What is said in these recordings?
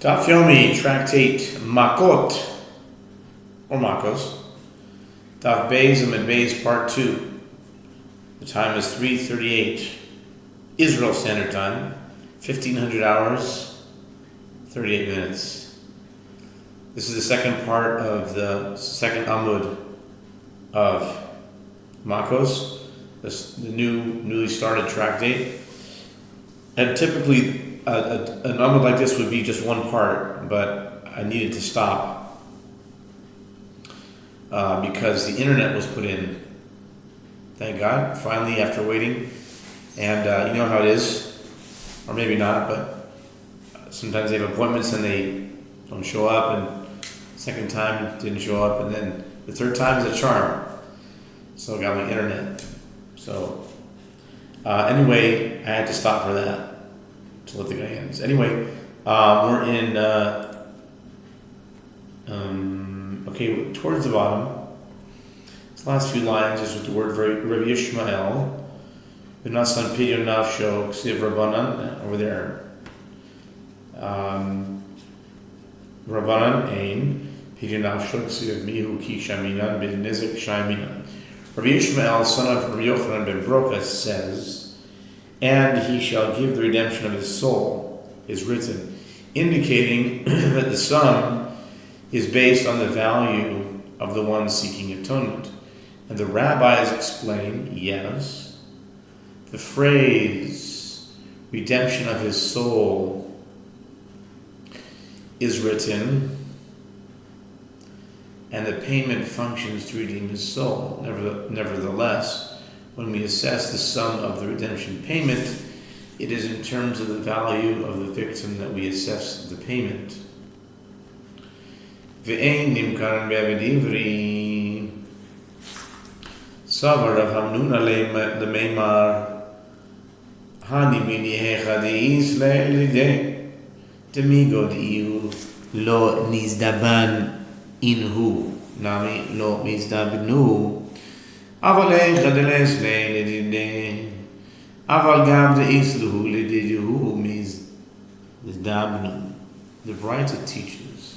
Daf Yomi, Tractate Makot, or Makos, Daf Beis and Beis Part 2. The time is 3:38, Israel Standard Time, 1500 hours, 38 minutes. This is the second part of the second Amud of Makos, the newly started tractate. And typically, an Amud like this would be just one part, but I needed to stop because the internet was put in. Thank God, finally, after waiting. And you know how it is, or maybe not, but sometimes they have appointments and they don't show up, and second time didn't show up, and then the third time is a charm. So I got my internet. So anyway, I had to stop for that to let the guy in. So anyway, we're in okay, towards the bottom. This last few lines is with the word Rabbi Yishmael. The Nasan Pidyon Nafsho Ksiv Rabbanan over there. Rabbanan Ein Pidyon Nafsho Ksiv Mihu Ki Shaminan Ben Nizik Shaminan. Rabbi Yishmael, son of Rabbi Yochanan ben Brokas, says, "And he shall give the redemption of his soul," is written, indicating that the sum is based on the value of the one seeking atonement. And the rabbis explain, yes, the phrase redemption of his soul is written, and the payment functions to redeem his soul. Nevertheless, when we assess the sum of the redemption payment, it is in terms of the value of the victim that we assess the payment. Ve'ein nimkaran be'avid ivri Sofer Rav Hamnuna lemeimar hani mini hechadis le'lidei demigo diu lo nizdaban inhu nami lo mizdabnu aval hechadeles le'lidei aval gam de'isluhu lidihu mizdabnu. The writer teaches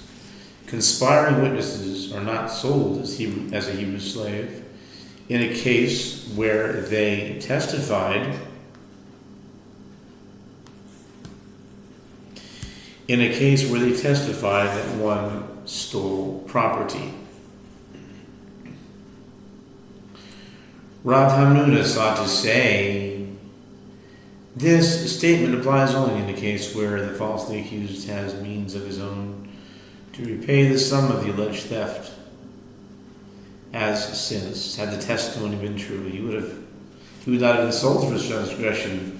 conspiring witnesses are not sold as a Hebrew slave in a case where they testified that one stole property. Rav Hamnuna sought to say this statement applies only in the case where the falsely accused has means of his own to repay the sum of the alleged theft. As since, had the testimony been true, he would not have been sold for his transgression.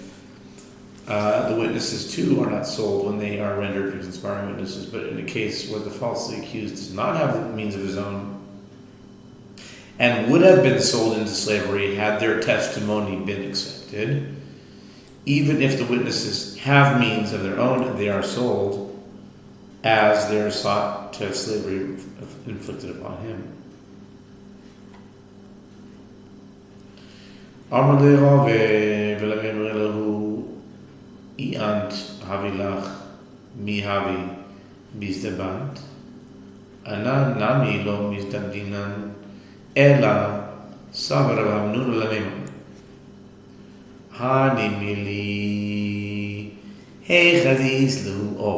The witnesses too are not sold when they are rendered to conspiring witnesses, but in a case where the falsely accused does not have the means of his own and would have been sold into slavery had their testimony been accepted, even if the witnesses have means of their own, they are sold as they are sought to have slavery inflicted upon him. Amar le'Rave v'le'memer lehu i'ant havilach mi havi mizdabant ana nami lo mizdabdinan ela Sofer Rav Hamnuna le'memer hani mili hechadis lehu o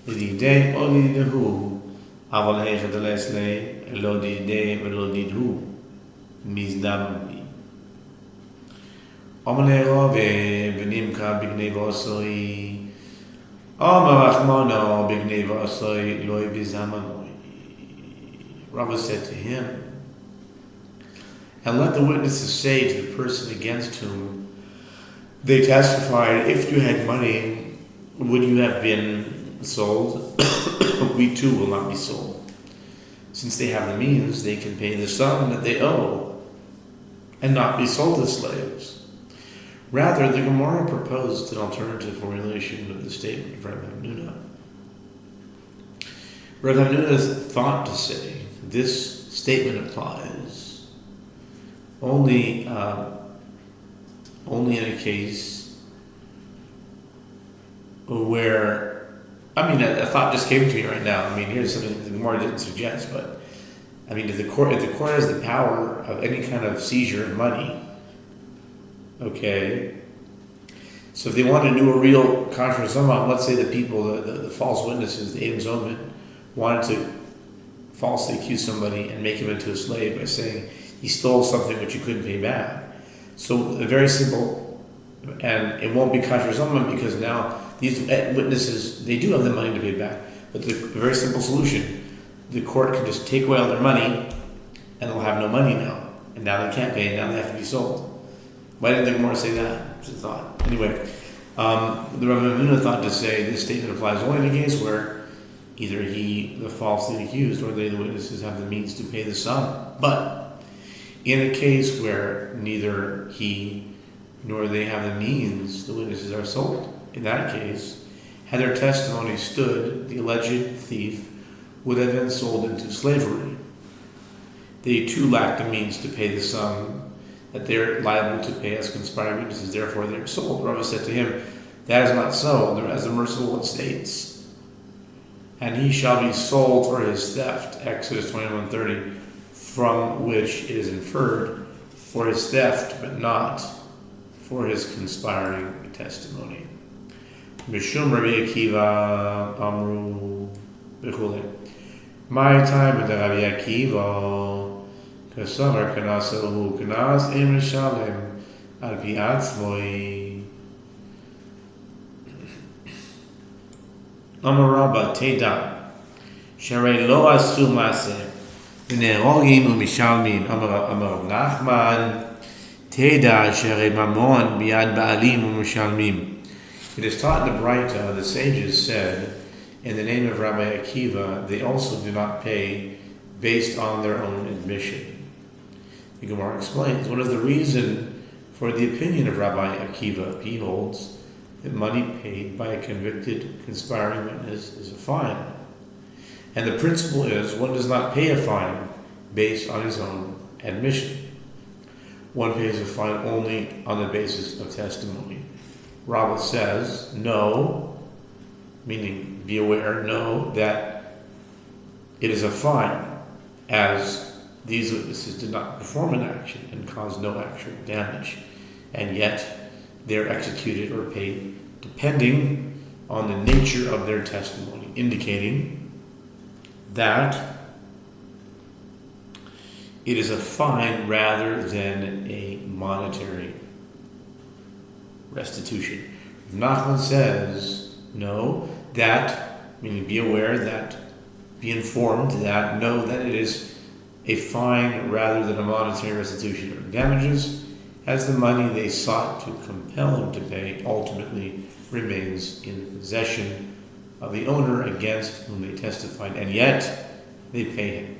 lididei o lidihu aval hechadeles le lo didei v'lo didhu mizdabni. Amar Rave v'nimka b'gnei v'asoi Amar Rachmano b'gnei v'asoi loy b'zamanoi. Rava said to him, and let the witnesses say to the person against whom they testified, if you had money, would you have been sold? We too will not be sold. Since they have the means, they can pay the sum that they owe and not be sold as slaves. Rather, the Gemara proposed an alternative formulation of the statement of Rav Hamnuna. Rav Hamnuna thought to say this statement applies only in a case where I mean, a thought just came to me right now. I mean, here's something the Gemara didn't suggest, but I mean, if the court has the power of any kind of seizure of money, okay. So if they want to do a real contract someone, let's say the people, the false witnesses, the Edom Zoman, wanted to falsely accuse somebody and make him into a slave by saying he stole something which you couldn't pay back. So a very simple, and it won't be contract someone because now these witnesses, they do have the money to pay back. But the very simple solution, the court can just take away all their money and they'll have no money now. And now they can't pay, and now they have to be sold. Why didn't the Gemara say that? It's a thought. Anyway, the Rav Avinu thought to say this statement applies only in a case where either he, the falsely accused, or they, the witnesses, have the means to pay the sum. But in a case where neither he nor they have the means, the witnesses are sold. In that case, had their testimony stood, the alleged thief would have been sold into slavery. They too lack the means to pay the sum that they're liable to pay as conspiring witnesses, therefore they are sold. Rava said to him, that is not so, as the merciful one states. And he shall be sold for his theft, Exodus 21:30, from which it is inferred, for his theft, but not for his conspiring testimony. Mishum Rabbi Akiva Amru Bechule. My time with Rabbi Akiva. Sofer kanasahu kanas im shalem al pi atzmoi. Amar Rabba teda sharei lo asu maseh v'ne'rogim u'mishalmin. Amar Nachman teda sharei mamon biyad ba'alim u'mishalmin. It is taught in the Braita, the sages said, in the name of Rabbi Akiva, they also do not pay based on their own admission. The Gemara explains, what is the reason for the opinion of Rabbi Akiva? He holds that money paid by a convicted conspiring witness is a fine. And the principle is, one does not pay a fine based on his own admission. One pays a fine only on the basis of testimony. Rabbi says, no, meaning be aware, know that it is a fine, as these witnesses did not perform an action and cause no actual damage, and yet they are executed or paid depending on the nature of their testimony, indicating that it is a fine rather than a monetary restitution. Nachman says, no, that, meaning be aware that, be informed that, know that it is a fine rather than a monetary restitution or damages, as the money they sought to compel him to pay ultimately remains in possession of the owner against whom they testified, and yet they pay him.